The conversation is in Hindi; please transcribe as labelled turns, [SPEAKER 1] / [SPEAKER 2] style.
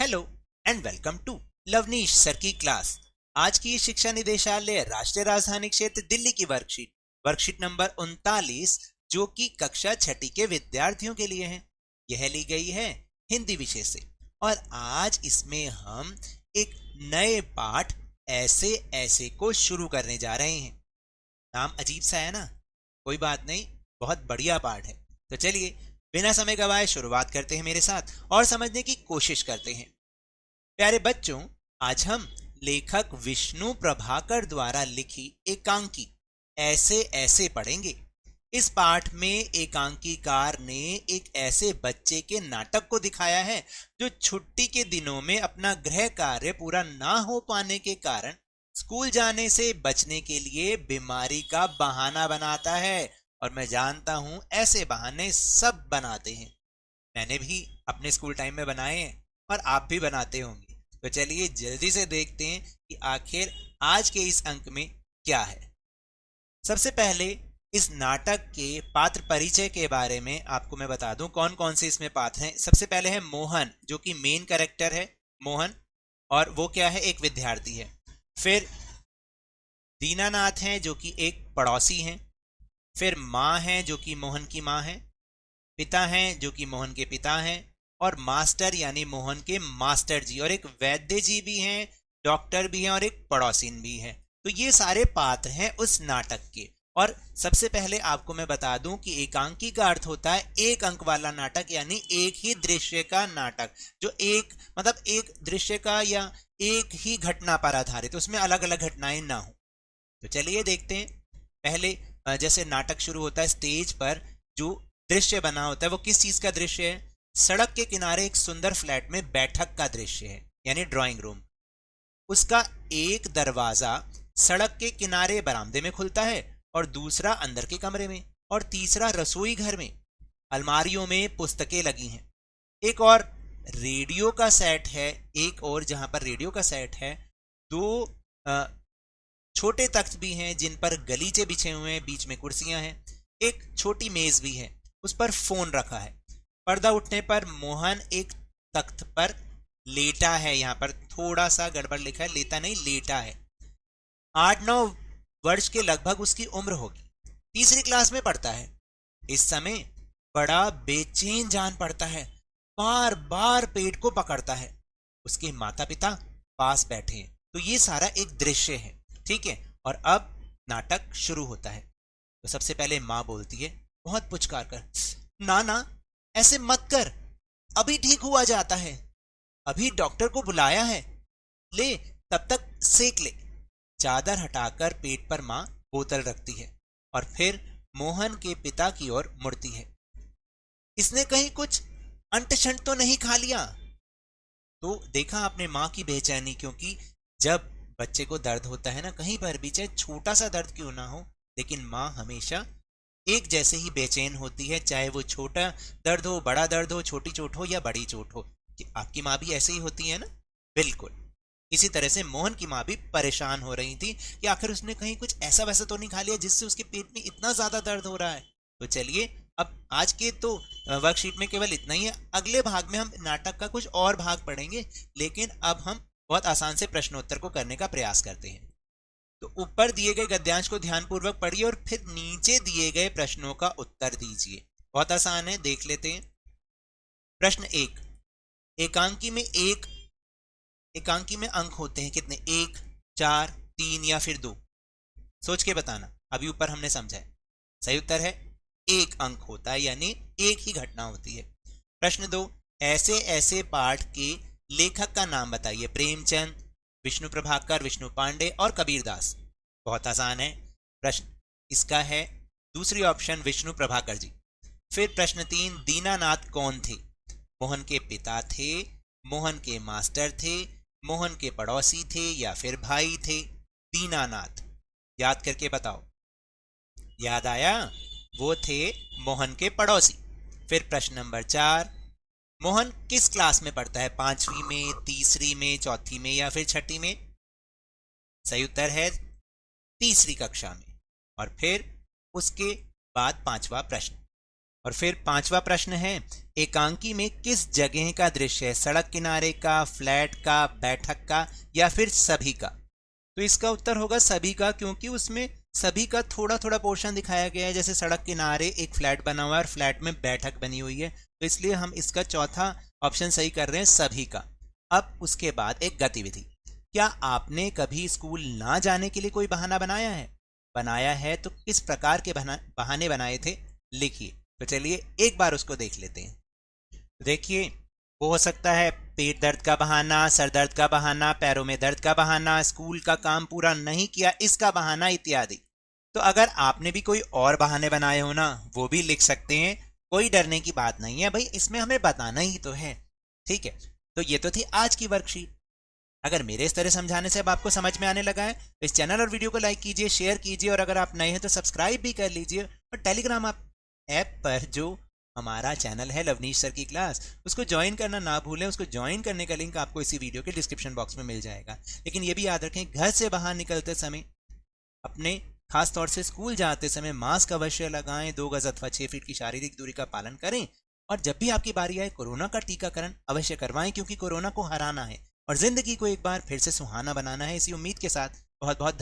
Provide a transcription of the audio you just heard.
[SPEAKER 1] Hello and welcome to Lavneesh sir की क्लास। आज की शिक्षा निदेशालय राष्ट्रीय राजधानी क्षेत्र दिल्ली की वर्कशीट नंबर 39 जो कि कक्षा छठी के विद्यार्थियों के लिए है। यह ली गई है हिंदी विषय से और आज इसमें हम एक नए पाठ ऐसे ऐसे को शुरू करने जा रहे हैं। नाम अजीब सा है ना, कोई बात नहीं, बहुत बढ़िया पाठ है। तो चलिए बिना समय गवाए शुरुआत करते हैं मेरे साथ और समझने की कोशिश करते हैं। प्यारे बच्चों, आज हम लेखक विष्णु प्रभाकर द्वारा लिखी एकांकी ऐसे ऐसे पढ़ेंगे। इस पाठ में एकांकीकार ने एक ऐसे बच्चे के नाटक को दिखाया है जो छुट्टी के दिनों में अपना गृह कार्य पूरा ना हो पाने के कारण स्कूल जाने से बचने के लिए बीमारी का बहाना बनाता है। और मैं जानता हूं ऐसे बहाने सब बनाते हैं, मैंने भी अपने स्कूल टाइम में बनाए हैं और आप भी बनाते होंगे। तो चलिए जल्दी से देखते हैं कि आखिर आज के इस अंक में क्या है। सबसे पहले इस नाटक के पात्र परिचय के बारे में आपको मैं बता दूं कौन कौन से इसमें पात्र हैं। सबसे पहले है मोहन जो कि मेन कैरेक्टर है, मोहन, और वो क्या है, एक विद्यार्थी है। फिर दीनानाथ हैं जो कि एक पड़ोसी हैं। फिर माँ है जो कि मोहन की माँ है। पिता हैं जो कि मोहन के पिता हैं। और मास्टर यानी मोहन के मास्टर जी, और एक वैद्य जी भी हैं, डॉक्टर भी हैं और एक पड़ोसिन भी हैं। तो ये सारे पात्र हैं उस नाटक के। और सबसे पहले आपको मैं बता दूं कि एकांकी का अर्थ होता है एक अंक वाला नाटक, यानी एक ही दृश्य का नाटक, जो एक मतलब एक दृश्य का या एक ही घटना पर आधारित, उसमें अलग अलग घटनाएं ना हो। तो चलिए देखते हैं। पहले जैसे नाटक शुरू होता है, स्टेज पर जो दृश्य बना होता है वो किस चीज का दृश्य है? सड़क के किनारे एक सुंदर फ्लैट में बैठक का दृश्य है, यानी ड्राइंग रूम। उसका एक दरवाजा सड़क के किनारे बरामदे में खुलता है और दूसरा अंदर के कमरे में, और तीसरा रसोई घर में। अलमारियों में पुस्तकें लगी हैं। एक और रेडियो का सेट है, एक और जहां पर रेडियो का सेट है। दो छोटे तख्त भी हैं जिन पर गलीचे बिछे हुए हैं, बीच में कुर्सियां हैं। एक छोटी मेज भी है, उस पर फोन रखा है। पर्दा उठने पर मोहन एक तख्त पर लेटा है। यहां पर थोड़ा सा गड़बड़ लिखा है, लेटा नहीं लेटा है। 8-9 वर्ष के लगभग उसकी उम्र होगी, तीसरी क्लास में पढ़ता है। इस समय बड़ा बेचैन जान पड़ता है, बार बार पेट को पकड़ता है। उसके माता पिता पास बैठे हैं। तो ये सारा एक दृश्य है, ठीक है। और अब नाटक शुरू होता है। तो सबसे पहले माँ बोलती है बहुत पुचकार कर, नाना ऐसे मत कर, अभी ठीक हुआ जाता है, अभी डॉक्टर को बुलाया है, ले तब तक सेक ले। चादर हटाकर पेट पर माँ बोतल रखती है और फिर मोहन के पिता की ओर मुड़ती है। इसने कहीं कुछ अंट शंट तो नहीं खा लिया? तो देखा आपने माँ की बेचैनी, क्योंकि जब बच्चे को दर्द होता है ना, कहीं पर भी चाहे छोटा सा दर्द क्यों ना हो, लेकिन माँ हमेशा एक जैसे ही बेचैन होती है, चाहे वो छोटा दर्द हो, बड़ा दर्द हो, छोटी चोट हो या बड़ी चोट हो। कि आपकी माँ भी ऐसे ही होती है ना? बिल्कुल इसी तरह से मोहन की माँ भी परेशान हो रही थी कि आखिर उसने कहीं कुछ ऐसा वैसा तो नहीं खा लिया जिससे उसके पेट में इतना ज्यादा दर्द हो रहा है। तो चलिए अब आज के तो वर्कशीट में केवल इतना ही है। अगले भाग में हम नाटक का कुछ और भाग पढ़ेंगे, लेकिन अब हम बहुत आसान से प्रश्नोत्तर को करने का प्रयास करते हैं। तो ऊपर दिए गए गद्यांश को ध्यानपूर्वक पढ़िए और फिर नीचे दिए गए प्रश्नों का उत्तर दीजिए। बहुत आसान है, देख लेते हैं। प्रश्न 1, एकांकी में अंक होते हैं कितने? 1, 4, 3 या फिर 2? सोच के बताना। अभी ऊपर हमने समझा है, सही उत्तर है 1 अंक होता है, यानी एक ही घटना होती है। प्रश्न 2, ऐसे ऐसे पाठ के लेखक का नाम बताइए। प्रेमचंद, विष्णु प्रभाकर, विष्णु पांडे और कबीरदास। बहुत आसान है। प्रश्न इसका है दूसरी ऑप्शन, विष्णु प्रभाकर जी। फिर प्रश्न 3, दीनानाथ कौन थे? मोहन के पिता थे, मोहन के मास्टर थे, मोहन के पड़ोसी थे या फिर भाई थे? दीनानाथ याद करके बताओ। याद आया? वो थे मोहन के पड़ोसी। फिर प्रश्न नंबर 4, मोहन किस क्लास में पढ़ता है? 5वीं में, तीसरी में, चौथी में या फिर छठी में? सही उत्तर है तीसरी कक्षा में। और फिर उसके बाद 5वां प्रश्न, और फिर पांचवा प्रश्न है, एकांकी में किस जगह का दृश्य है? सड़क किनारे का, फ्लैट का, बैठक का या फिर सभी का? तो इसका उत्तर होगा सभी का, क्योंकि उसमें सभी का थोड़ा थोड़ा पोर्शन दिखाया गया है। जैसे सड़क किनारे एक फ्लैट बना हुआ है और फ्लैट में बैठक बनी हुई है, तो इसलिए हम इसका चौथा ऑप्शन सही कर रहे हैं, सभी का। अब उसके बाद एक गतिविधि, क्या आपने कभी स्कूल ना जाने के लिए कोई बहाना बनाया है? बनाया है तो किस प्रकार के बहाने बनाए थे, लिखिए। तो चलिए एक बार उसको देख लेते हैं। देखिए, वो हो सकता है पेट दर्द का बहाना, सर दर्द का बहाना, पैरों में दर्द का बहाना, स्कूल का काम पूरा नहीं किया इसका बहाना इत्यादि। तो अगर आपने भी कोई और बहाने बनाए हो ना, वो भी लिख सकते हैं, कोई डरने की बात नहीं है भाई, इसमें हमें बताना ही तो है। ठीक है, तो ये तो थी आज की वर्कशीट। अगर मेरे इस तरह समझाने से अब आपको समझ में आने लगा है तो इस चैनल और वीडियो को लाइक कीजिए, शेयर कीजिए, और अगर आप नए हैं तो सब्सक्राइब भी कर लीजिए। और टेलीग्राम ऐप पर जो हमारा चैनल है लवनीश सर की क्लास, उसको ज्वाइन करना ना भूलें। उसको ज्वाइन करने का लिंक आपको इसी वीडियो के डिस्क्रिप्शन बॉक्स में मिल जाएगा। लेकिन ये भी याद रखें, घर से बाहर निकलते समय अपने खास तौर से स्कूल जाते समय मास्क अवश्य लगाएं, 2 गज अथवा 6 फीट की शारीरिक दूरी का पालन करें, और जब भी आपकी बारी आए कोरोना का टीकाकरण अवश्य करवाएं, क्योंकि कोरोना को हराना है और जिंदगी को एक बार फिर से सुहाना बनाना है। इसी उम्मीद के साथ बहुत बहुत